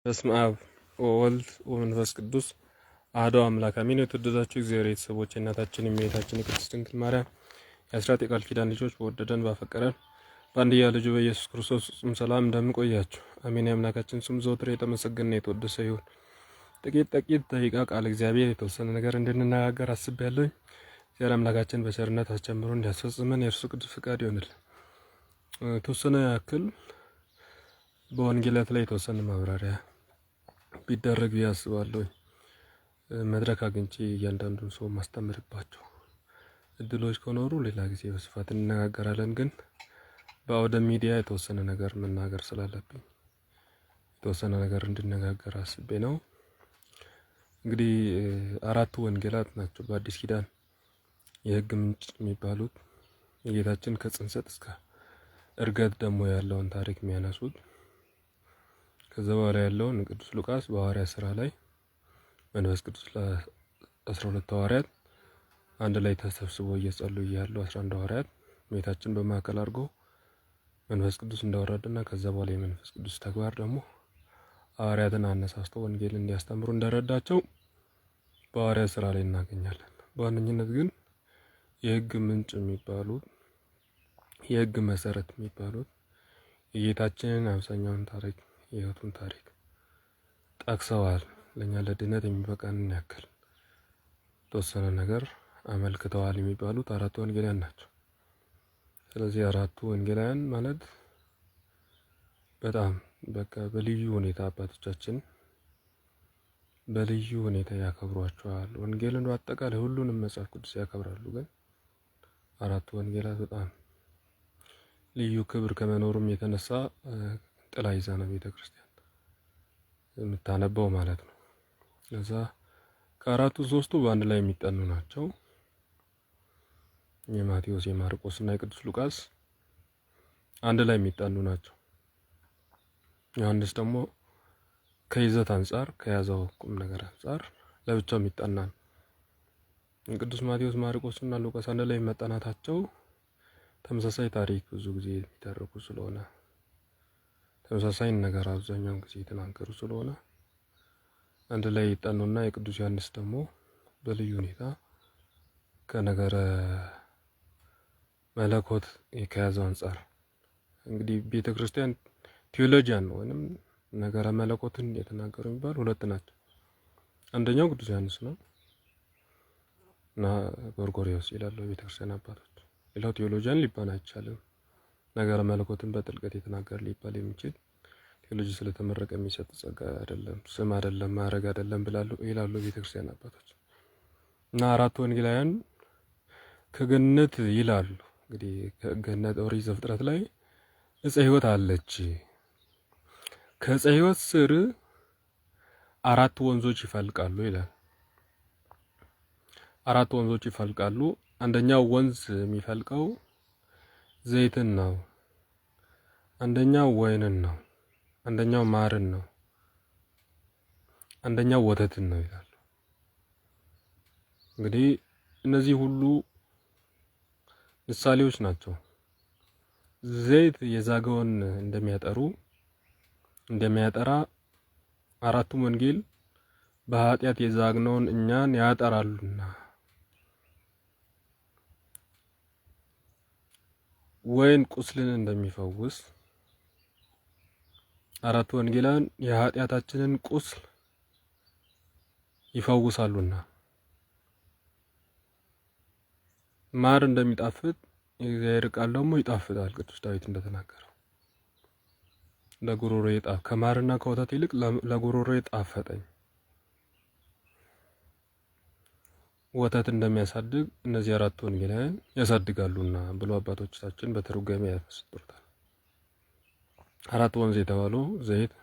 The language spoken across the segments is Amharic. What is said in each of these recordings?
በስመ አብ ወወልድ ወመንፈስ ቅዱስ አሐዱ አምላክ አሜን። የተወደዳችሁ እግዚአብሔር ቤተሰቦች እናታችን የእመቤታችን የቅድስት ድንግል ማርያም የአስራት የቃል ኪዳን ልጆች በወደደን ባፈቀረን በአንድያ ልጁ በኢየሱስ ክርስቶስ ፍጹም ሰላም እንደምን ቆያችሁ? አሜን። የአምላካችን ስም ዘወትር የተመሰገነ የተወደሰ ይሁን። ጥቂት ደቂቃ ቃል እግዚአብሔር የተወሰነ ነገር እንድንነጋገር አስቤያለሁ። እግዚአብሔር አምላካችን በቸርነት አስጀምሮ እንዲያስፈጽመን የእርሱ ቅዱስ ፍቃድ ይሆንልን። የተወሰነ ያክል በወንጌላት ላይ የተወሰነ ማብራሪያ ቢደረግ ያስባለሁ። መድረክ አግኝቼ እያንዳንዱን ሰው ማስተምርባቸው እድሎች ከኖሩ ሌላ ጊዜ በስፋት እንነጋገራለን። ግን በአውደ ሚዲያ የተወሰነ ነገር መናገር ስላለብኝ የተወሰነ ነገር እንድነጋገር አስቤ ነው። እንግዲህ አራቱ ወንጌላት ናቸው በአዲስ ኪዳን የሕግ ምንጭ የሚባሉት የጌታችን ከጽንሰት እስከ እርገት ደግሞ ያለውን ታሪክ የሚያነሱት። ከዛ በኋላ ያለውን ቅዱስ ሉቃስ በሐዋርያት ሥራ ላይ መንፈስ ቅዱስ ለ12 ሐዋርያት አንድ ላይ ተሰብስቦ እየጸለዩ ያሉ 11 ሐዋርያት እመቤታችን በማዕከል አድርጎ መንፈስ ቅዱስ እንዳወረደና ከዛ በኋላ የመንፈስ ቅዱስ ተግባር ደግሞ ሐዋርያትን አነሳስቶ ወንጌል እንዲያስተምሩ እንደረዳቸው በሐዋርያት ሥራ ላይ እናገኛለን። በዋነኝነት ግን የሕግ ምንጭ የሚባሉት የሕግ መሰረት የሚባሉት የጌታችንን አብዛኛውን ታሪክ የሕይወቱን ታሪክ ጠቅሰዋል። ለኛ ለድነት የሚበቃንን ያክል ተወሰነ ነገር አመልክተዋል የሚባሉት አራቱ ወንጌላውያን ናቸው። ስለዚህ አራቱ ወንጌላውያን ማለት በጣም በቃ በልዩ ሁኔታ አባቶቻችን በልዩ ሁኔታ ያከብሯቸዋል። ወንጌልን በአጠቃላይ ሁሉንም መጽሐፍ ቅዱስ ያከብራሉ። ግን አራቱ ወንጌላት በጣም ልዩ ክብር ከመኖሩም የተነሳ ጥላ ይዛ ነው ቤተክርስቲያን የምታነበው ማለት ነው። ለዛ ከአራቱ ሶስቱ በአንድ ላይ የሚጠኑ ናቸው። የማቴዎስ፣ የማርቆስ እና የቅዱስ ሉቃስ አንድ ላይ የሚጠኑ ናቸው። ዮሐንስ ደግሞ ከይዘት አንጻር ከያዘው ቁም ነገር አንጻር ለብቻው የሚጠና ነው። ቅዱስ ማቴዎስ፣ ማርቆስ እና ሉቃስ አንድ ላይ መጠናታቸው ተመሳሳይ ታሪክ ብዙ ጊዜ የሚተርኩ ስለሆነ ተመሳሳይ ነገር አብዛኛውን ጊዜ የተናገሩ ስለሆነ አንድ ላይ ይጠኑና የቅዱስ ዮሐንስ ደግሞ በልዩ ሁኔታ ከነገረ መለኮት ከያዘው አንጻር እንግዲህ ቤተክርስቲያን ቴዎሎጂያን ነው ወይንም ነገረ መለኮትን የተናገሩ የሚባል ሁለት ናቸው። አንደኛው ቅዱስ ዮሐንስ ነው እና ጎርጎርዮስ ይላሉ ቤተክርስቲያን አባቶች። ሌላው ቴዎሎጂያን ሊባል አይቻልም። ነገረ መለኮትን በጥልቀት የተናገረ ሊባል የሚችል ቴዎሎጂ ስለተመረቀ የሚሰጥ ጸጋ አይደለም፣ ስም አይደለም፣ ማዕረግ አይደለም ይላሉ ቤተክርስቲያን አባቶች። እና አራቱ ወንጌላውያን ከገነት ይላሉ። እንግዲህ ከገነት ኦሪት ዘፍጥረት ላይ ዕፀ ሕይወት አለች። ከዕፀ ሕይወት ስር አራት ወንዞች ይፈልቃሉ ይላል። አራት ወንዞች ይፈልቃሉ። አንደኛው ወንዝ የሚፈልቀው ዘይትን ነው። አንደኛው ወይንን ነው። አንደኛው ማርን ነው። አንደኛው ወተትን ነው ይላሉ። እንግዲህ እነዚህ ሁሉ ምሳሌዎች ናቸው። ዘይት የዛገውን እንደሚያጠራ አራቱም ወንጌል በኃጢአት የዛግነውን እኛን ያጠራሉና ወይን ቁስልን እንደሚፈውስ አራቱ ወንጌላውያን የኃጢአታችንን ቁስል ይፈውሳሉና ማር እንደሚጣፍጥ የእግዚአብሔር ቃል ደግሞ ይጣፍጣል። ቅዱስ ዳዊት እንደተናገረው ለጉሮሮዬ ከማርና ከወተት ይልቅ ለጉሮሮዬ ጣፈጠኝ። ወተት እንደሚያሳድግ እነዚህ አራቱ ወንጌላውያን ያሳድጋሉና ብሎ አባቶቻችን በትርጓሜ ያስቀምጡታል። አራት ወንዝ የተባሉ ዘይት፣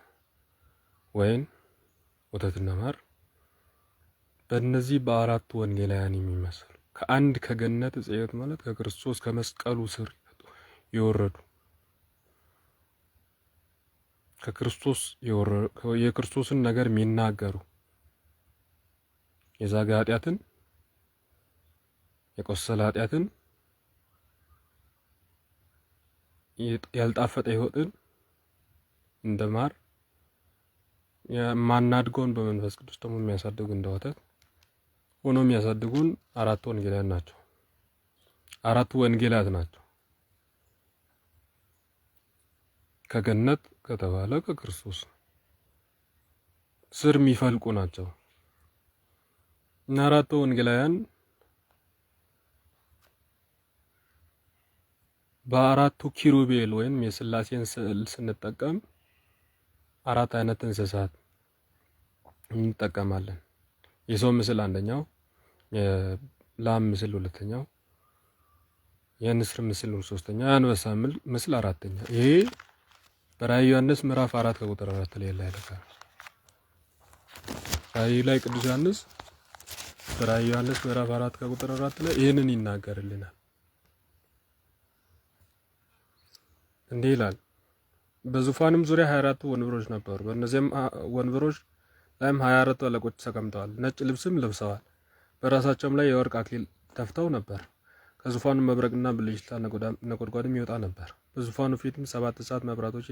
ወይን፣ ወተትና ማር በእነዚህ በአራቱ ወንጌላውያን የሚመስሉ ከአንድ ከገነት ዕፀ ሕይወት ማለት ከክርስቶስ ከመስቀሉ ስር የወረዱ ከክርስቶስ የክርስቶስን ነገር የሚናገሩ የዛገ ኃጢአትን የቆሰለ ኃጢአትን ያልጣፈጠ ሕይወትን እንደ ማር የማናድገውን በመንፈስ ቅዱስ ደግሞ የሚያሳድጉ እንደወተት ሆኖ የሚያሳድጉን አራቱ ወንጌላት ናቸው። አራቱ ወንጌላት ናቸው። ከገነት ከተባለ ከክርስቶስ ስር የሚፈልቁ ናቸው እና አራቱ ወንጌላውያን በአራቱ ኪሩቤል ወይም የሥላሴን ስዕል ስንጠቀም አራት አይነት እንስሳት እንጠቀማለን። የሰው ምስል አንደኛው፣ የላም ምስል ሁለተኛው፣ የንስር ምስል ሶስተኛው፣ የአንበሳ ምስል አራተኛ። ይሄ በራዕየ ዮሐንስ ምዕራፍ 4 ከቁጥር 4 ላይ ያለው ራዕይ ላይ ቅዱስ ዮሐንስ በራዕየ ዮሐንስ ምዕራፍ 4 ከቁጥር 4 ላይ ይህንን ይናገርልናል። እንዲህ ይላል፣ በዙፋንም ዙሪያ 24 ወንበሮች ነበሩ። በእነዚህም ወንበሮች ላይም 24 አለቆች ተቀምጠዋል። ነጭ ልብስም ለብሰዋል። በራሳቸውም ላይ የወርቅ አክሊል ተፍተው ነበር። ከዙፋኑ መብረቅና ብልጭታ ነጎድጓድም ይወጣ ነበር። በዙፋኑ ፊትም 7 እሳት መብራቶች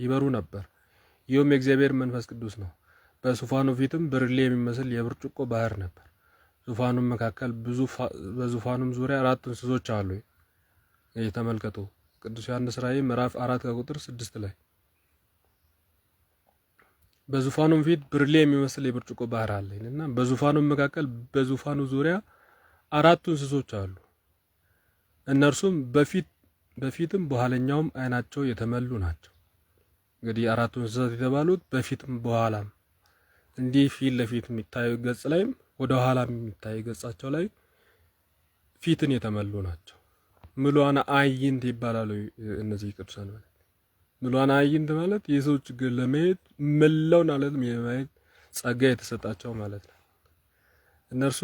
ይበሩ ነበር። ይህም የእግዚአብሔር መንፈስ ቅዱስ ነው። በዙፋኑ ፊትም ብርሌ የሚመስል የብርጭቆ ባህር ነበር። በዙፋኑም ዙሪያ 4 እንስሶች አሉ። ተመልከቱ። ቅዱስ ዮሐንስ ራዕይ ምዕራፍ 4 ከቁጥር 6 ላይ በዙፋኑም ፊት ብርሌ የሚመስል የብርጭቆ ባህር አለ እና በዙፋኑም መካከል በዙፋኑ ዙሪያ 4 እንስሶች አሉ። እነርሱም በፊትም በኋለኛውም አይናቸው የተመሉ ናቸው። እንግዲህ 4ቱ እንስሳት የተባሉት በፊትም በኋላም እንዲህ ፊት ለፊት የሚታዩ ገጽ ላይም ወደ ኋላ የሚታዩ ገጻቸው ላይ ፊትን የተመሉ ናቸው። ምሉዓነ አዕይንት ይባላሉ እነዚህ ቅዱሳን ማለት። ምሉዓነ አዕይንት ማለት የሰው ችግር ለማየት መላውን ዓለም የማየት ጸጋ የተሰጣቸው ማለት ነው። እነርሱ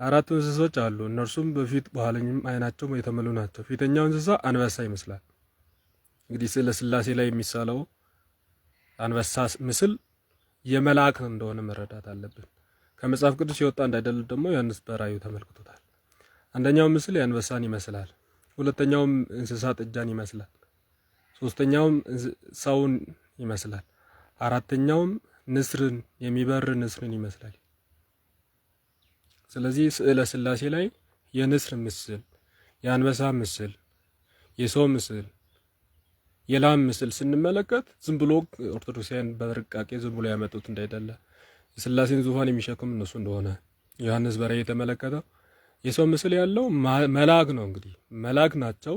4 እንስሶች አሉ። እነርሱም በፊት በኋለኛም አይናቸው የተመሉ ናቸው። ፊተኛው እንስሳ አንበሳ ይመስላል። እንግዲህ ስለ ሥላሴ ላይ የሚሳለው አንበሳ ምስል የመልአክ እንደሆነ መረዳት አለብን። ከመጽሐፍ ቅዱስ የወጣ እንዳይደለ ደግሞ ዮሐንስ በራእዩ ተመልክቶታል። አንደኛው ምስል የአንበሳን ይመስላል። ሁለተኛውም እንስሳ ጥጃን ይመስላል። ሶስተኛውም ሰውን ይመስላል። አራተኛውም ንስርን የሚበር ንስርን ይመስላል። ስለዚህ ስዕለ ሥላሴ ላይ የንስር ምስል፣ የአንበሳ ምስል፣ የሰው ምስል፣ የላም ምስል ስንመለከት ዝም ብሎ ኦርቶዶክሳውያን በርቃቄ ዝም ብሎ ያመጡት እንዳይደለ የሥላሴን ዙፋን የሚሸከም እነሱ እንደሆነ ዮሐንስ በራእይ የተመለከተው የሰው ምስል ያለው መልአክ ነው። እንግዲህ መልአክ ናቸው።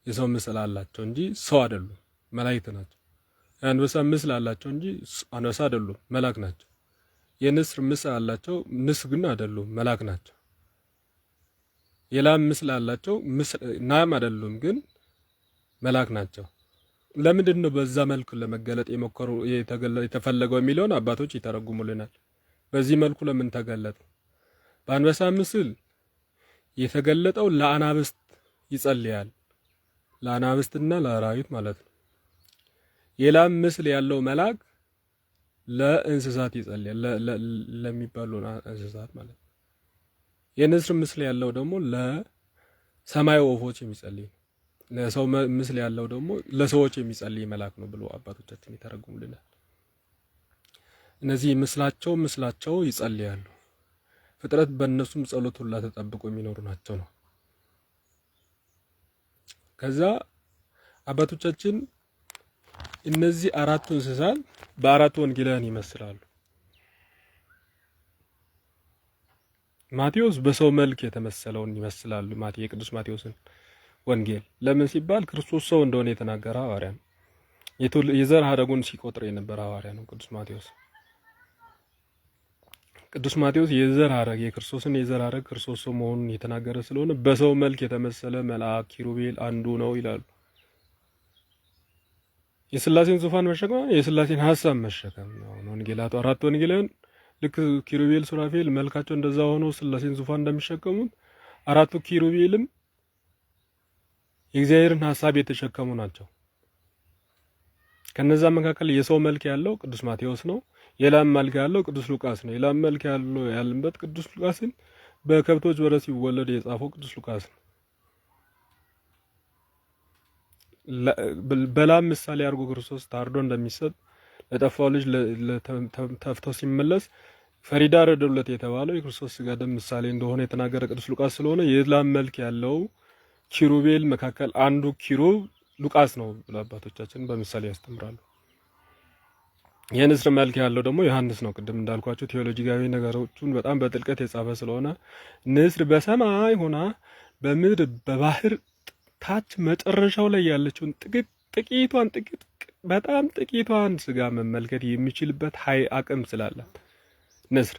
የሰው ምስል አላቸው እንጂ ሰው አይደሉም፣ መላእክት ናቸው። የአንበሳ ምስል አላቸው እንጂ አንበሳ አይደሉም፣ መልአክ ናቸው። የንስር ምስል አላቸው፣ ንስር ግን አይደሉም፣ መልአክ ናቸው። የላም ምስል አላቸው፣ ናም አይደሉም፣ ግን መልአክ ናቸው። ለምንድን ነው በዛ መልኩ ለመገለጥ የተፈለገው የሚለውን አባቶች ይተረጉሙልናል። በዚህ መልኩ ለምን ተገለጠ? በአንበሳ ምስል የተገለጠው ለአናብስት ይጸልያል፣ ለአናብስትና ለአራዊት ማለት ነው። የላም ምስል ያለው መልአክ ለእንስሳት ይጸልያል፣ ለሚባሉ እንስሳት ማለት ነው። የንስር ምስል ያለው ደግሞ ለሰማይ ወፎች የሚጸልይ ነው። ለሰው ምስል ያለው ደግሞ ለሰዎች የሚጸልይ መልአክ ነው ብሎ አባቶቻችን ይተረጉሙልናል። እነዚህ ምስላቸው ይጸልያሉ። ፍጥረት በእነሱም ጸሎት ሁላ ተጠብቆ የሚኖሩ ናቸው ነው። ከዛ አባቶቻችን እነዚህ 4ቱ እንስሳት በ4ቱ ወንጌላውያን ይመስላሉ። ማቴዎስ በሰው መልክ የተመሰለውን ይመስላሉ። የቅዱስ ማቴዎስን ወንጌል ለምን ሲባል ክርስቶስ ሰው እንደሆነ የተናገረ ሐዋርያ ነው። የዘር ሐረጉን ሲቆጥር የነበረ ሐዋርያ ነው ቅዱስ ማቴዎስ። ቅዱስ ማቴዎስ የዘር ሐረግ የክርስቶስን የዘር ሐረግ ክርስቶስ ሰው መሆኑን የተናገረ ስለሆነ በሰው መልክ የተመሰለ መልአክ ኪሩቤል አንዱ ነው ይላሉ። የሥላሴን ዙፋን መሸከም የሥላሴን ሐሳብ መሸከም ነው። ወንጌላቱ 4 ወንጌላውያን ልክ ኪሩቤል ሱራፌል መልካቸው እንደዛ ሆኖ ሥላሴን ዙፋን እንደሚሸከሙት 4ቱ ኪሩቤልም የእግዚአብሔርን ሐሳብ የተሸከሙ ናቸው። ከነዛ መካከል የሰው መልክ ያለው ቅዱስ ማቴዎስ ነው። የላም መልክ ያለው ቅዱስ ሉቃስ ነው። የላም መልክ ያለው ያለበት ቅዱስ ሉቃስን በከብቶች በረት ሲወለድ የጻፈው ቅዱስ ሉቃስ ነው። በላም ምሳሌ አድርጎ ክርስቶስ ታርዶ እንደሚሰጥ ለጠፋው ልጅ ተፍቶ ሲመለስ ፈሪዳ ረደውለት የተባለው የክርስቶስ ስጋ ደም ምሳሌ እንደሆነ የተናገረ ቅዱስ ሉቃስ ስለሆነ የላም መልክ ያለው ኪሩቤል መካከል አንዱ ኪሩብ ሉቃስ ነው ብሎ አባቶቻችን በምሳሌ ያስተምራሉ። የንስር መልክ ያለው ደግሞ ዮሐንስ ነው። ቅድም እንዳልኳቸው ቴዎሎጂካዊ ነገሮቹን በጣም በጥልቀት የጻፈ ስለሆነ ንስር በሰማይ ሆና በምድር በባህር ታች መጨረሻው ላይ ያለችውን በጣም ጥቂቷን ስጋ መመልከት የሚችልበት ኃይል አቅም ስላላት ንስር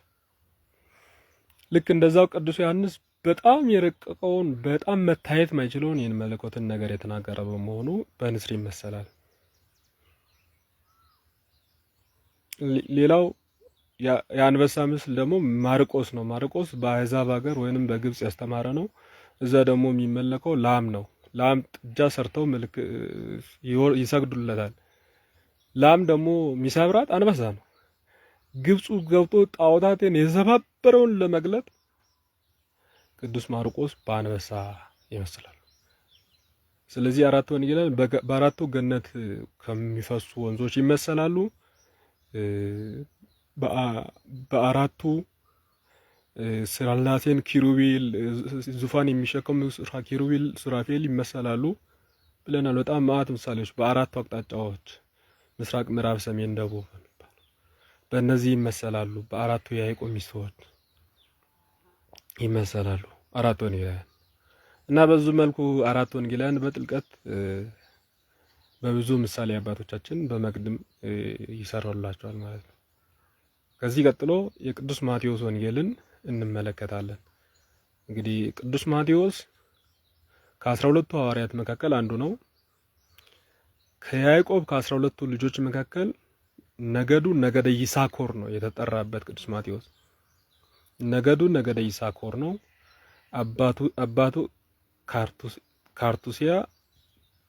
ልክ እንደዛው ቅዱስ ዮሐንስ በጣም የረቀቀውን በጣም መታየት ማይችለውን ይህን መለኮትን ነገር የተናገረ በመሆኑ በንስር ይመሰላል። ሌላው የአንበሳ ምስል ደግሞ ማርቆስ ነው። ማርቆስ በአሕዛብ ሀገር ወይንም በግብጽ ያስተማረ ነው። እዛ ደግሞ የሚመለከው ላም ነው። ላም ጥጃ ሰርተው ይሰግዱለታል። ላም ደግሞ የሚሰብራት አንበሳ ነው። ግብፁ ገብቶ ጣዖታትን የሰባበረውን ለመግለጥ ቅዱስ ማርቆስ በአንበሳ ይመስላል። ስለዚህ አራቱ ወንጌላውያን በአራቱ ገነት ከሚፈሱ ወንዞች ይመሰላሉ። በአራቱ ስላሴን ኪሩቤል ዙፋን የሚሸከሙ ኪሩቤል ሱራፌል ይመሰላሉ ብለናል። በጣም ማአት ምሳሌዎች በአራቱ አቅጣጫዎች ምስራቅ፣ ምዕራብ፣ ሰሜን፣ ደቡብ በእነዚህ ይመሰላሉ። በአራቱ የያዕቆብ ሚስቶች ይመሰላሉ አራቱ ወንጌላውያን እና በዚህ መልኩ አራቱ ወንጌላውያን በጥልቀት በብዙ ምሳሌ አባቶቻችን በመቅድም ይሰራላቸዋል ማለት ነው። ከዚህ ቀጥሎ የቅዱስ ማቴዎስ ወንጌልን እንመለከታለን። እንግዲህ ቅዱስ ማቴዎስ ከ12ቱ ሐዋርያት መካከል አንዱ ነው። ከያዕቆብ ከ12ቱ ልጆች መካከል ነገዱ ነገደ ይሳኮር ነው የተጠራበት። ቅዱስ ማቴዎስ ነገዱ ነገደ ይሳኮር ነው። አባቱ ካርቱሲያ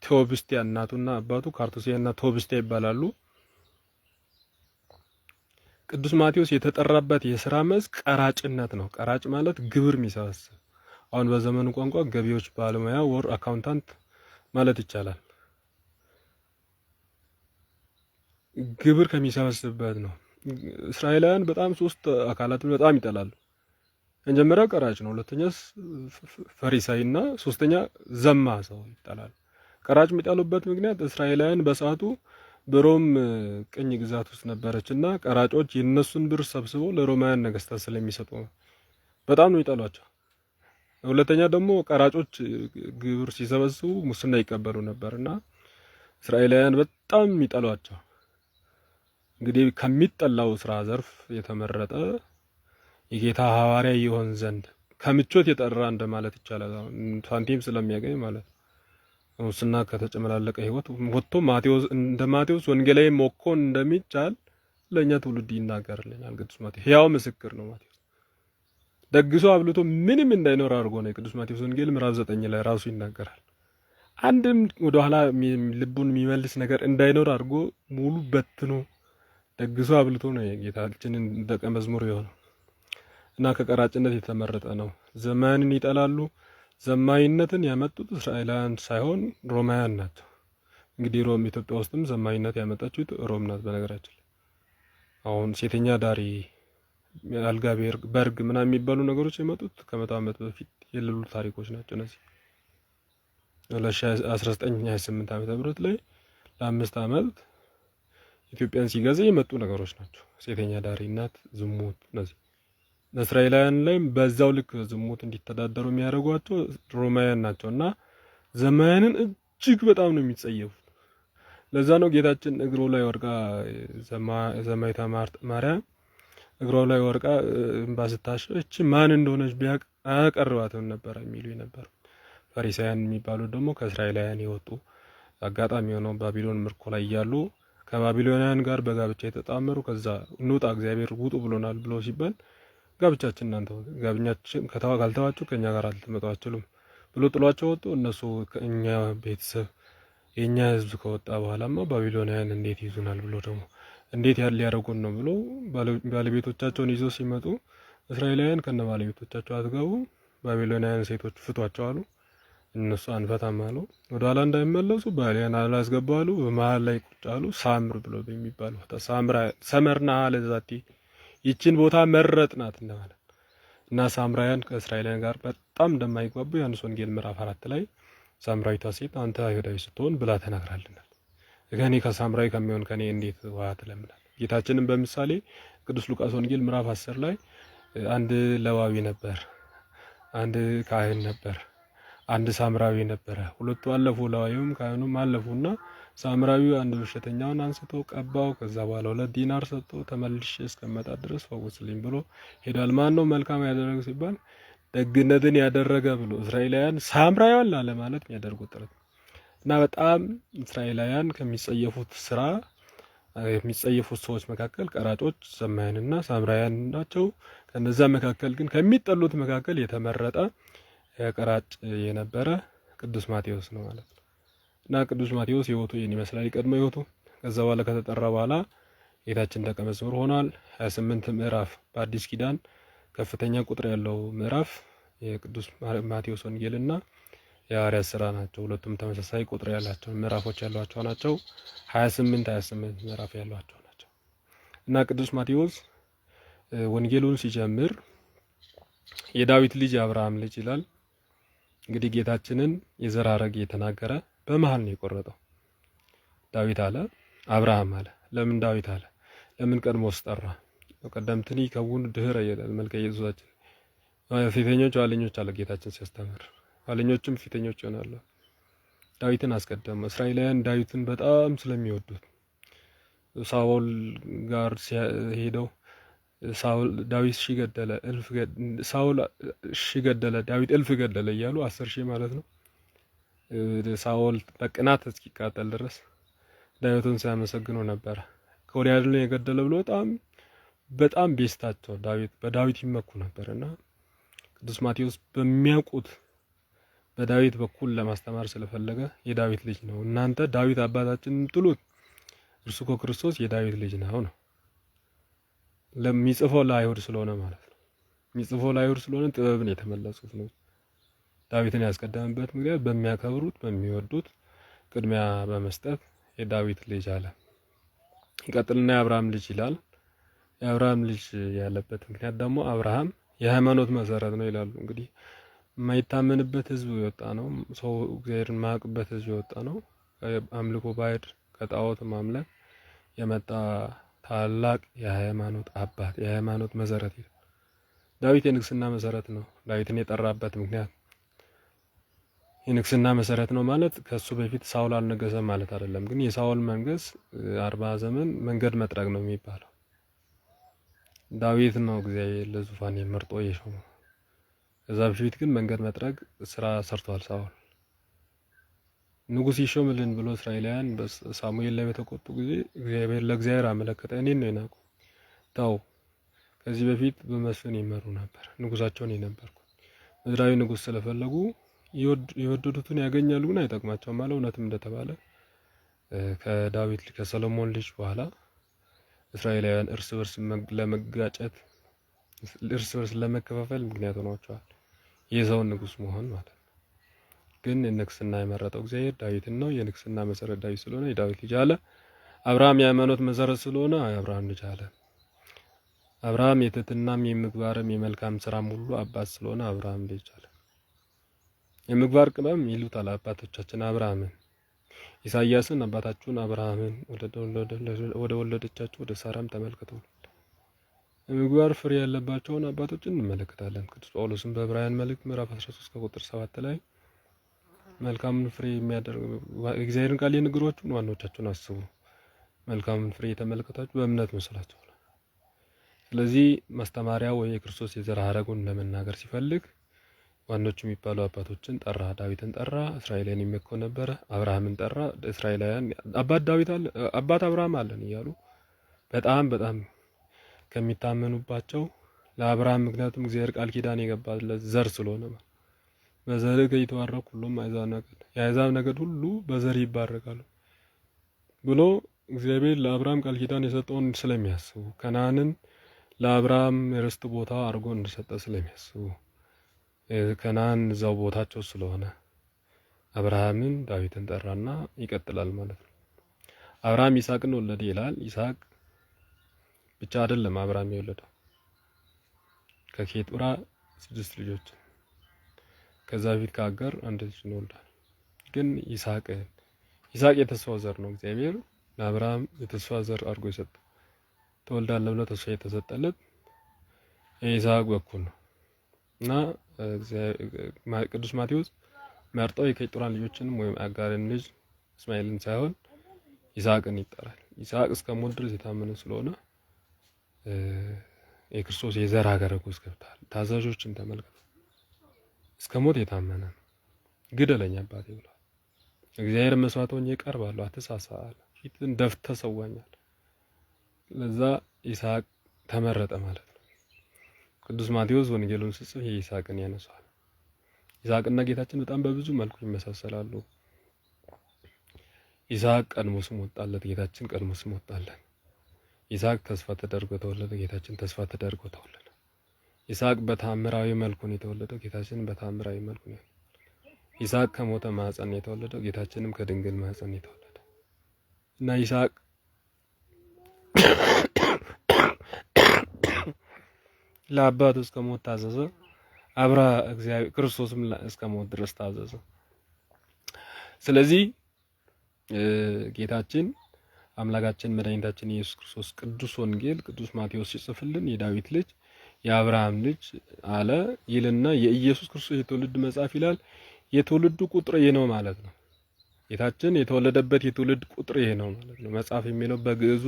ቴዎብስቲያ፣ እናቱና አባቱ ካርቱሲያ እና ቴዎብስቲያ ይባላሉ። ቅዱስ ማቴዎስ የተጠራበት የሥራ መስክ ቀራጭነት ነው። ቀራጭ ማለት ግብር የሚሰበስብ፣ አሁን በዘመኑ ቋንቋ ገቢዎች ባለሙያ ወር አካውንታንት ማለት ይቻላል። ግብር ከሚሰበስብበት ነው። እስራኤላውያን በጣም ሶስት አካላትን በጣም ይጠላሉ። መጀመሪያው ቀራጭ ነው፣ ሁለተኛ ፈሪሳይና ሶስተኛ ዘማ ሰው ይጠላሉ። ቀራጭ የሚጠሉበት ምክንያት እስራኤላውያን በሰዓቱ በሮም ቅኝ ግዛት ውስጥ ነበረችና ቀራጮች የነሱን ብር ሰብስበው ለሮማውያን ነገስታት ስለሚሰጡ በጣም ነው ይጠሏቸው። ሁለተኛ ደግሞ ቀራጮች ግብር ሲሰበስቡ ሙስና ይቀበሉ ነበርና እስራኤላውያን በጣም ይጠሏቸው። እንግዲህ ከሚጠላው ስራ ዘርፍ የተመረጠ የጌታ ሐዋርያ ይሆን ዘንድ ከምቾት የጠራ እንደማለት ይቻላል። ሳንቲም ስለሚያገኝ ማለት ሙስና ከተጨመላለቀ ህይወት ወጥቶ እንደ ማቴዎስ ወንጌላዊ መኮን እንደሚቻል ለኛ ትውልድ ይናገርልናል። ቅዱስ ማቴዎስ ሕያው ምስክር ነው። ማቴዎስ ደግሶ አብልቶ ምንም እንዳይኖር አድርጎ ነው። የቅዱስ ማቴዎስ ወንጌል ምዕራፍ 9 ላይ ራሱ ይናገራል። አንድም ወደ ኋላ ልቡን የሚመልስ ነገር እንዳይኖር አድርጎ ሙሉ በትኖ ደግሶ አብልቶ ነው የጌታችንን ደቀ መዝሙር የሆነው እና ከቀራጭነት የተመረጠ ነው። ዘማንን ይጠላሉ። ዘማይነትን ያመጡት እስራኤላውያን ሳይሆን ሮማውያን ናቸው። እንግዲህ ሮም ኢትዮጵያ ውስጥም ዘማይነት ያመጣችው ሮም ናት። በነገራችን አሁን ሴተኛ ዳሪ፣ አልጋ በርግ ምናምን የሚባሉ ነገሮች የመጡት ከ100 ዓመት በፊት የሌሉ ታሪኮች ናቸው። እነዚህ 1928 ዓመተ ምህረት ላይ ለ5 ዓመት ኢትዮጵያን ሲገዛ የመጡ ነገሮች ናቸው። ሴተኛ ዳሪነት፣ ዝሙት እነዚህ እስራኤላውያን ላይም በዛው ልክ ዝሙት እንዲተዳደሩ የሚያደርጓቸው ሮማውያን ናቸውና ዘማያንን እጅግ በጣም ነው የሚጸየፉት። ለዛ ነው ጌታችን እግሩ ላይ ወርቃ ዘማይታ ማርያም እግሯ ላይ ወርቃ እንባ ስታሸው እቺ ማን እንደሆነች ቢያቅ አያቀርባትም ነበር የሚሉ ነበር። ፈሪሳውያን የሚባሉት ደግሞ ከእስራኤላውያን የወጡ አጋጣሚ ሆነው ባቢሎን ምርኮ ላይ እያሉ ከባቢሎናውያን ጋር በጋብቻ የተጣመሩ ከዛ እንውጣ እግዚአብሔር ውጡ ብሎናል ብሎ ሲባል ጋብቻችን እናንተ ጋብኛችን ካልተዋችሁ ከኛ ጋር አልተመጡ አትችሉም ብሎ ጥሏቸው ወጡ። እነሱ ከኛ ቤተሰብ የኛ ሕዝብ ከወጣ በኋላማ ባቢሎናውያን እንዴት ይዙናል ብሎ ደግሞ እንዴት ሊያደርጉን ነው ብሎ ባለቤቶቻቸውን ይዘው ሲመጡ እስራኤላውያን ከነ ባለቤቶቻቸው አትገቡ፣ ባቢሎናውያን ሴቶች ፍቷቸው አሉ። እነሱ አንፈታም አሉ። ወደ ኋላ እንዳይመለሱ ባሊያን አላስገባሉ። በመሃል ላይ ቁጭ አሉ። ሳምር ብሎ በሚባል ቦታ ሰመርና አለ ዛቲ ይችን ቦታ መረጥናት እንደማለት እና ሳምራውያን ከእስራኤላውያን ጋር በጣም እንደማይግባቡ ዮሐንስ ወንጌል ምዕራፍ 4 ላይ ሳምራዊቷ ሴት አንተ አይሁዳዊ ስትሆን ብላ ተናግራልናል። ከኔ ከሳምራዊ ከሚሆን ከኔ እንዴት ውሃ ትለምናል? ጌታችንም በምሳሌ ቅዱስ ሉቃስ ወንጌል ምዕራፍ 10 ላይ አንድ ሌዋዊ ነበር፣ አንድ ካህን ነበር፣ አንድ ሳምራዊ ነበረ። ሁለቱ አለፉ፣ ሌዋዊውም ካህኑም አለፉና ሳምራዊው አንድ በሽተኛውን አንስቶ ቀባው። ከዛ በኋላ 2 ዲናር ሰጥቶ ተመልሼ እስከመጣ ድረስ ፈውስልኝ ብሎ ሄዷል። ማን ነው መልካም ያደረገ ሲባል ደግነትን ያደረገ ብሎ እስራኤላውያን ሳምራዊያን ላለ ማለት የሚያደርጉት ጥረት እና በጣም እስራኤላውያን ከሚጸየፉት ስራ የሚጸየፉት ሰዎች መካከል ቀራጮች፣ ዘማያንና ሳምራውያን ናቸው። ከነዛ መካከል ግን ከሚጠሉት መካከል የተመረጠ ቀራጭ የነበረ ቅዱስ ማቴዎስ ነው ማለት ነው። እና ቅዱስ ማቴዎስ ህይወቱ ይህን ይመስላል። የቀድሞ ህይወቱ ከዛ በኋላ ከተጠራ በኋላ ጌታችን ደቀ መዝሙር ሆኗል። 28 ምዕራፍ በአዲስ ኪዳን ከፍተኛ ቁጥር ያለው ምዕራፍ የቅዱስ ማቴዎስ ወንጌልና የሐዋርያት ሥራ ናቸው። ሁለቱም ተመሳሳይ ቁጥር ያላቸው ምዕራፎች ያሏቸው ናቸው። 28 ምዕራፍ ያሏቸው ናቸው። እና ቅዱስ ማቴዎስ ወንጌሉን ሲጀምር የዳዊት ልጅ የአብርሃም ልጅ ይላል። እንግዲህ ጌታችንን የዘር ሐረግ የተናገረ በመሃል ነው የቆረጠው። ዳዊት አለ፣ አብርሃም አለ። ለምን ዳዊት አለ? ለምን ቀድሞ ጠራ? ቀደምትኒ ከውን ድህረ ይላል መልከ ኢየሱሳችን። ፊተኞች ኋለኞች አለ ጌታችን ሲያስተምር፣ ኋለኞችም ፊተኞች ይሆናሉ። ዳዊትን አስቀደመ። እስራኤላውያን ዳዊትን በጣም ስለሚወዱት ሳኦል ጋር ሄደው ዳዊት ሺህ ገደለ፣ ሳኦል ሺህ ገደለ፣ ዳዊት እልፍ ገደለ እያሉ 10,000 ማለት ነው። ሳኦል በቅናት እስኪቃጠል ድረስ ዳዊትን ሲያመሰግኑ ነበር። ከወዲያ አይደለም የገደለ ብሎ በጣም ቤስታቸው በዳዊት ይመኩ ነበርና ቅዱስ ማቴዎስ በሚያውቁት በዳዊት በኩል ለማስተማር ስለፈለገ የዳዊት ልጅ ነው፣ እናንተ ዳዊት አባታችንን ጥሉት፣ እርሱ ክርስቶስ የዳዊት ልጅ ነው። ለሚጽፈው ለአይሁድ ስለሆነ ማለት ነው። የሚጽፈው ለአይሁድ ስለሆነ ጥበብን የተመለሱት ነው። ዳዊትን ያስቀደመበት ምክንያት በሚያከብሩት በሚወዱት ቅድሚያ በመስጠት የዳዊት ልጅ አለ። ይቀጥልና የአብርሃም ልጅ ይላል። የአብርሃም ልጅ ያለበት ምክንያት ደግሞ አብርሃም የሃይማኖት መሰረት ነው ይላሉ። እንግዲህ የማይታመንበት ህዝብ የወጣ ነው። ሰው እግዚአብሔርን ማያውቅበት ህዝብ የወጣ ነው። አምልኮ ባዕድ ከጣዖት ማምለክ የመጣ ታላቅ የሃይማኖት አባት የሃይማኖት መሰረት ይላል። ዳዊት የንግስና መሰረት ነው። ዳዊትን የጠራበት ምክንያት የንግስና መሰረት ነው ማለት ከሱ በፊት ሳውል አልነገሰም ማለት አይደለም። ግን የሳውል መንገስ 40 ዘመን መንገድ መጥረግ ነው የሚባለው። ዳዊት ነው እግዚአብሔር ለዙፋን መርጦ የሾመው። ከዛ በፊት ግን መንገድ መጥረግ ስራ ሰርቷል ሳውል። ንጉስ ይሾምልን ብሎ እስራኤላውያን በሳሙኤል ላይ በተቆጡ ጊዜ እግዚአብሔር ለእግዚአብሔር አመለከተ። እኔን ነው የናቁ ታው ከዚህ በፊት በመስፍን ይመሩ ነበር፣ ንጉሳቸውን የነበርኩ ምድራዊ ንጉስ ስለፈለጉ የወደዱትን ያገኛሉ ግን አይጠቅማቸውም ማለት እውነትም እንደተባለ ከዳዊት ከሰሎሞን ልጅ በኋላ እስራኤላውያን እርስ በርስ ለመጋጨት እርስ በርስ ለመከፋፈል ምክንያት ሆኗቸዋል። የሰውን ንጉስ መሆን ማለት ነው። ግን ንግስና የመረጠው እግዚአብሔር ዳዊትን ነው። የንግስና መሰረት ዳዊት ስለሆነ የዳዊት ልጅ አለ። አብርሃም የሃይማኖት መሰረት ስለሆነ የአብርሃም ልጅ አለ። አብርሃም የትህትናም የምግባርም የመልካም ስራም ሁሉ አባት ስለሆነ አብርሃም ልጅ አለ። የምግባር ቅመም ይሉታል አባቶቻችን አብርሃምን። ኢሳይያስን አባታችሁን አብርሃምን ወደ ወለደቻችሁ ወደ ሳራም ተመልከቱ። የምግባር ፍሬ ያለባቸውን አባቶችን እንመለከታለን። ቅዱስ ጳውሎስም በዕብራውያን መልእክት ምዕራፍ 13 ከቁጥር 7 ላይ መልካምን ፍሬ የሚያደርግ እግዚአብሔርን ቃል የነገሯችሁን ዋኖቻችሁን አስቡ፣ መልካምን ፍሬ የተመለከታችሁ በእምነት መስላችሁ። ስለዚህ ማስተማሪያ ወይ የክርስቶስ የዘር ሐረጉን ለመናገር ሲፈልግ ዋኖች የሚባሉ አባቶችን ጠራ። ዳዊትን ጠራ፣ እስራኤልን የሚመካው ነበረ። አብርሃምን ጠራ፣ እስራኤላውያን አባት ዳዊት አለ አባት አብርሃም አለን እያሉ በጣም ከሚታመኑባቸው ለአብርሃም ምክንያቱም እግዚአብሔር ቃል ኪዳን የገባለት ዘር ስለሆነ ማለት በዘርህ የተባረኩ ሁሉም የአሕዛብ ነገድ ሁሉ በዘር ይባረካሉ ብሎ እግዚአብሔር ለአብርሃም ቃል ኪዳን የሰጠውን ስለሚያስቡ ከነዓንን ለአብርሃም የርስት ቦታ አድርጎ እንደሰጠ ስለሚያስቡ ከነዓን እዛው ቦታቸው ስለሆነ አብርሃምን ዳዊትን ጠራና ይቀጥላል ማለት ነው። አብርሃም ይስሐቅን ወለደ ይላል። ይስሐቅ ብቻ አይደለም አብርሃም የወለደው ከኬጡራ 6 ልጆች ከዛ በፊት ከአጋር 1 ልጅ ይወልዳል። ግን ይስሐቅ የተስፋው ዘር ነው። እግዚአብሔር ለአብርሃም የተስፋ ዘር አድርጎ የሰጠው ትወልዳለህ ብሎ ተስፋ የተሰጠለት የይስሐቅ በኩል ነው እና ቅዱስ ማቴዎስ መርጠው የኬጡራን ልጆችንም ወይም አጋርን ልጅ እስማኤልን ሳይሆን ይስሐቅን ይጠራል። ይስሐቅ እስከ ሞት ድረስ የታመነ ስለሆነ የክርስቶስ የዘር ሀገረ ጉስ ገብቷል። ታዛዦችን ተመልከቱ። እስከ ሞት የታመነ ነው። ግደለኝ አባቴ ብሏል። እግዚአብሔር መስዋዕት ሆኜ እቀርባለሁ አትሳሳ አለ። ፊትን ደፍተህ ሰዋኛል። ለዛ ይስሐቅ ተመረጠ ማለት ነው። ቅዱስ ማቴዎስ ወንጌሉን ሲጽፍ ይስሐቅን ያነሳል። ይስሐቅና ጌታችን በጣም በብዙ መልኩ ይመሳሰላሉ። ይስሐቅ ቀድሞ ስም ወጣለት፣ ጌታችን ቀድሞ ስም ወጣለት። ይስሐቅ ተስፋ ተደርጎ ተወለደ፣ ጌታችን ተስፋ ተደርጎ ተወለደ። ይስሐቅ በታምራዊ መልኩ ነው የተወለደው፣ ጌታችን በታምራዊ መልኩ ነው። ይስሐቅ ከሞተ ማህፀን ነው የተወለደው፣ ጌታችንም ከድንግል ማህፀን ነው የተወለደው እና ይስሐቅ ለአባቱ እስከ ሞት ታዘዘ። እግዚአብሔር ክርስቶስም እስከ ሞት ድረስ ታዘዘ። ስለዚህ ጌታችን አምላካችን መድኃኒታችን ኢየሱስ ክርስቶስ ቅዱስ ወንጌል ቅዱስ ማቴዎስ ሲጽፍልን የዳዊት ልጅ የአብርሃም ልጅ አለ ይልና የኢየሱስ ክርስቶስ የትውልድ መጽሐፍ ይላል። የትውልዱ ቁጥር ይሄ ነው ማለት ነው። ጌታችን የተወለደበት የትውልድ ቁጥር ይሄ ነው ማለት ነው። መጽሐፍ የሚለው በግዕዙ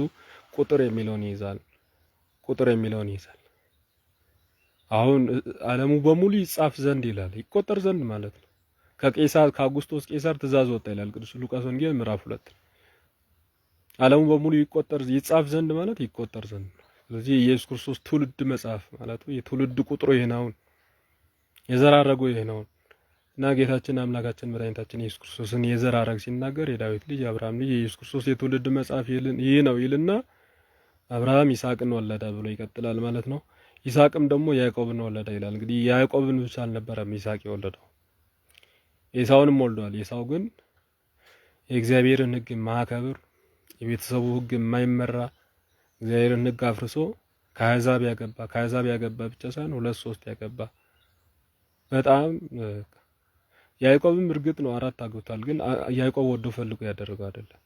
ቁጥር የሚለውን ይይዛል። ቁጥር የሚለውን ይይዛል። አሁን ዓለሙ በሙሉ ይጻፍ ዘንድ ይላል፣ ይቆጠር ዘንድ ማለት ነው። ከአውጉስጦስ ቄሳር ትእዛዝ ወጣ ይላል ቅዱስ ሉቃስ ወንጌል ምዕራፍ 2። ዓለሙ በሙሉ ይጻፍ ዘንድ ማለት ይቆጠር ዘንድ ነው። ስለዚህ የኢየሱስ ክርስቶስ ትውልድ መጽሐፍ ማለት ነው። የትውልድ ቁጥሩ ይሄ ነው፣ የዘር ሐረጉ ይሄ ነው እና ጌታችን አምላካችን መድኃኒታችን ኢየሱስ ክርስቶስን የዘር ሐረግ ሲናገር የዳዊት ልጅ የአብርሃም ልጅ የኢየሱስ ክርስቶስ የትውልድ መጽሐፍ ይህ ነው ይልና አብርሃም ይስሐቅን ወለደ ብሎ ይቀጥላል ማለት ነው። ይስሐቅም ደግሞ ያዕቆብን ወለደ ይላል። እንግዲህ ያዕቆብን ብቻ አልነበረም ይስሐቅ የወለደው ኤሳውንም ወልዷል። ኤሳው ግን የእግዚአብሔርን ሕግ ማከብር የቤተሰቡ ሕግ የማይመራ እግዚአብሔርን ሕግ አፍርሶ ከአሕዛብ ያገባ ብቻ ሳይሆን 2-3 ያገባ በጣም ያዕቆብም እርግጥ ነው 4 አግብቷል። ግን ያዕቆብ ወዶ ፈልጎ ያደረገው አይደለም።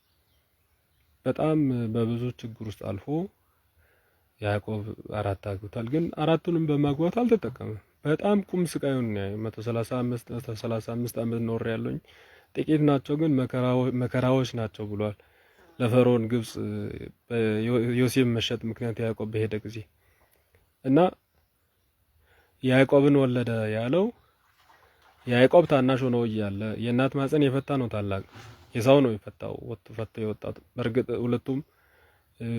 በጣም በብዙ ችግር ውስጥ አልፎ ያዕቆብ 4 አግብቷል። ግን 4ቱንም በማግባት አልተጠቀመም። በጣም ቁም ስቃዩን ነው 135 ዓመት ኖር ያለኝ ጥቂት ናቸው ግን መከራዎች ናቸው ብሏል ለፈርዖን ግብጽ ዮሴፍ መሸጥ ምክንያት ያዕቆብ በሄደ ጊዜ እና ያዕቆብን ወለደ ያለው ያዕቆብ ታናሽ ሆኖ እያለ የእናት ማህፀን የፈታ ነው ታላቅ ኤሳው ነው የፈታው ፈተው የወጣው። በርግጥ ሁለቱም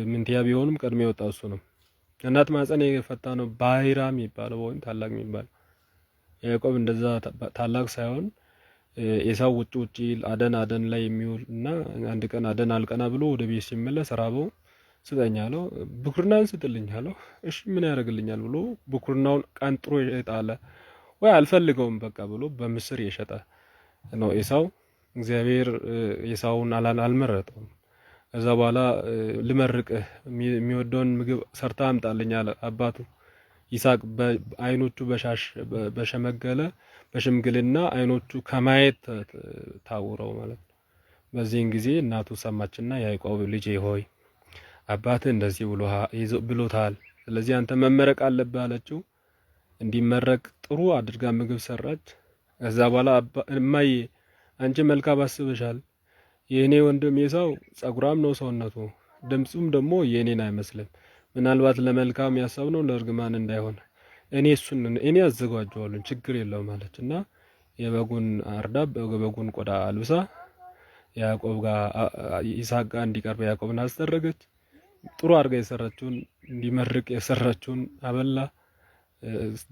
ምንቲያ ቢሆንም ቀድሞ የወጣው እሱ ነው። እናት ማህፀን የፈታ ነው ባይራም የሚባለው ወይም ታላቅ የሚባለው። ያዕቆብ እንደዛ ታላቅ ሳይሆን ኤሳው ውጪ አደን ላይ የሚውል እና አንድ ቀን አደን አልቀና ብሎ ወደ ቤት ሲመለስ ራበው። ስጠኝ አለው። ብኩርናን ስጥልኝ አለው። እሺ ምን ያደርግልኛል ብሎ ብኩርናውን ቀንጥሮ የጣለ ወይ አልፈልገውም በቃ ብሎ በምስር የሸጠ ነው ኤሳው። እግዚአብሔር ኤሳውን አልመረጠውም። ከዛ በኋላ ልመርቅህ የሚወደውን ምግብ ሰርታ አምጣልኝ አለ አባቱ። ይስሐቅ አይኖቹ በሸመገለ በሽምግልና አይኖቹ ከማየት ታውረው ማለት ነው። በዚህን ጊዜ እናቱ ሰማችና ያዕቆብ ልጄ ሆይ አባትህ እንደዚህ ብሎታል፣ ስለዚህ አንተ መመረቅ አለብህ አለችው። እንዲመረቅ ጥሩ አድርጋ ምግብ ሰራች። ከዛ በኋላ እማዬ አንቺ መልካም አስበሻል፣ የእኔ ወንድም ኤሳው ጸጉራም ነው ሰውነቱ፣ ድምጹም ደግሞ የእኔን አይመስልም። ምናልባት ለመልካም ያሰብነው ለእርግማን እንዳይሆን እኔ አዘጋጀዋለሁ ችግር የለውም ማለችና የበጉን አርዳ በጉን ቆዳ አልብሳ ያዕቆብ ጋር ይስሐቅ ጋር እንዲቀርብ ያዕቆብን አስደረገች። ጥሩ አድርጋ የሰራችውን እንዲመርቅ የሰራችውን አበላ።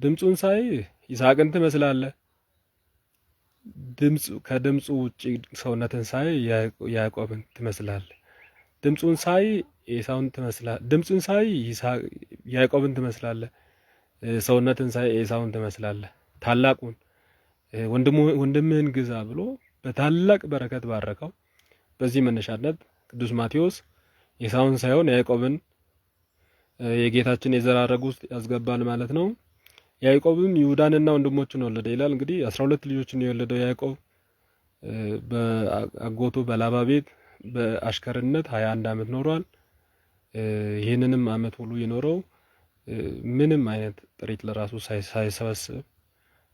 ድምጹን ሳይ ይስሐቅን ትመስላለህ፣ ከድምጹ ውጪ ሰውነትን ሳይ ያዕቆብን ትመስላለህ። ድምጹን ሳይ ኤሳውን ትመስላለህ። ድምጹን ሳይ ያዕቆብን ትመስላለህ፣ ሰውነትን ሳይ ኤሳውን ትመስላለህ። ታላቁን ወንድምህን ግዛ ብሎ በታላቅ በረከት ባረከው። በዚህ መነሻነት ቅዱስ ማቴዎስ ኤሳውን ሳይሆን ያዕቆብን የጌታችን የዘር ሐረግ ውስጥ ያስገባል ማለት ነው። ያዕቆብም ይሁዳንና ወንድሞቹን ወለደ ይላል። እንግዲህ 12 ልጆችን የወለደው ያዕቆብ በአጎቱ በላባ ቤት በአሽከርነት 21 ዓመት ኖሯል። ይህንንም ዓመት ሁሉ የኖረው ምንም አይነት ጥሪት ለራሱ ሳይሰበስብ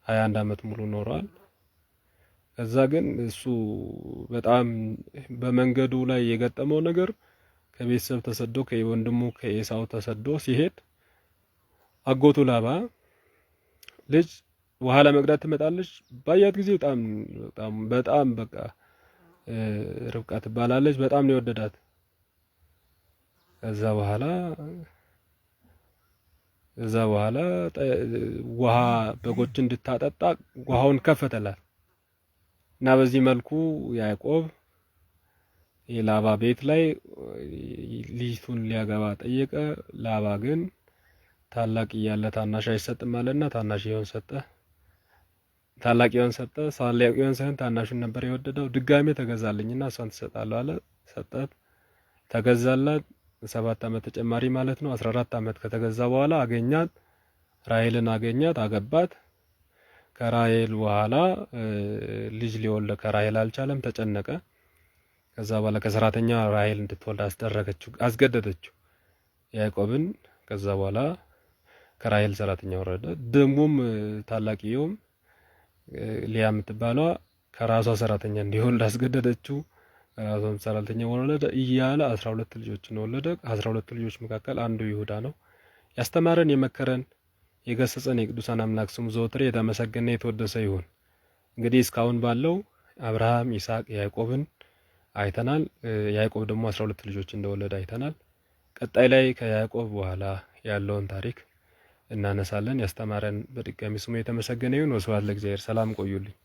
21 ዓመት ሙሉ ኖሯል። ከዛ ግን እሱ በጣም በመንገዱ ላይ የገጠመው ነገር ከቤተሰብ ተሰዶ ከወንድሙ ከኤሳው ተሰዶ ሲሄድ አጎቱ ላባ ልጅ ውሃ ለመቅዳት ትመጣለች። ባያት ጊዜ በጣም በቃ ርብቃ ትባላለች። በጣም ነው የወደዳት። ከዛ በኋላ ውሃ በጎች እንድታጠጣ ውሃውን ከፈተላት እና በዚህ መልኩ ያዕቆብ የላባ ቤት ላይ ልጅቱን ሊያገባ ጠየቀ። ላባ ግን ታላቅ እያለ ታናሽ አይሰጥም አለና ታናሽየውን ሰጠ። ታላቅየውን ሰጠ። ታላቅየውን ሳይሆን ታናሹን ነበር የወደደው። ድጋሜ ተገዛልኝና እሷን ትሰጣለህ አለ። ሰጣት፣ ተገዛላት። 7 ዓመት ተጨማሪ ማለት ነው። 14 ዓመት ከተገዛ በኋላ አገኛት፣ ራሔልን አገኛት፣ አገባት። ከራሔል በኋላ ልጅ ሊወልድ ከራሔል አልቻለም፣ ተጨነቀ። ከዛ በኋላ ከሰራተኛ ራሔል እንድትወልድ አስገደደችው ያዕቆብን። ከዛ በኋላ ከራሔል ሰራተኛ ወረደ። ደግሞም ታላቅየውም ሊያ የምትባለዋ ከራሷ ሰራተኛ እንዲወልድ አስገደደችው። ከራሷም ሰራተኛ ወለደ እያለ 12 ልጆችን ወለደ። ከ12 ልጆች መካከል አንዱ ይሁዳ ነው። ያስተማረን የመከረን የገሰጸን የቅዱሳን አምላክ ስሙ ዘወትር የተመሰገነ የተወደሰ ይሁን። እንግዲህ እስካሁን ባለው አብርሃም፣ ይስሐቅ፣ ያዕቆብን አይተናል። ያዕቆብ ደግሞ 12 ልጆች እንደወለደ አይተናል። ቀጣይ ላይ ከያዕቆብ በኋላ ያለውን ታሪክ እናነሳለን። ያስተማረን በድጋሚ ስሙ የተመሰገነ ይሁን። ወስብሐት ለእግዚአብሔር። ሰላም ቆዩልኝ።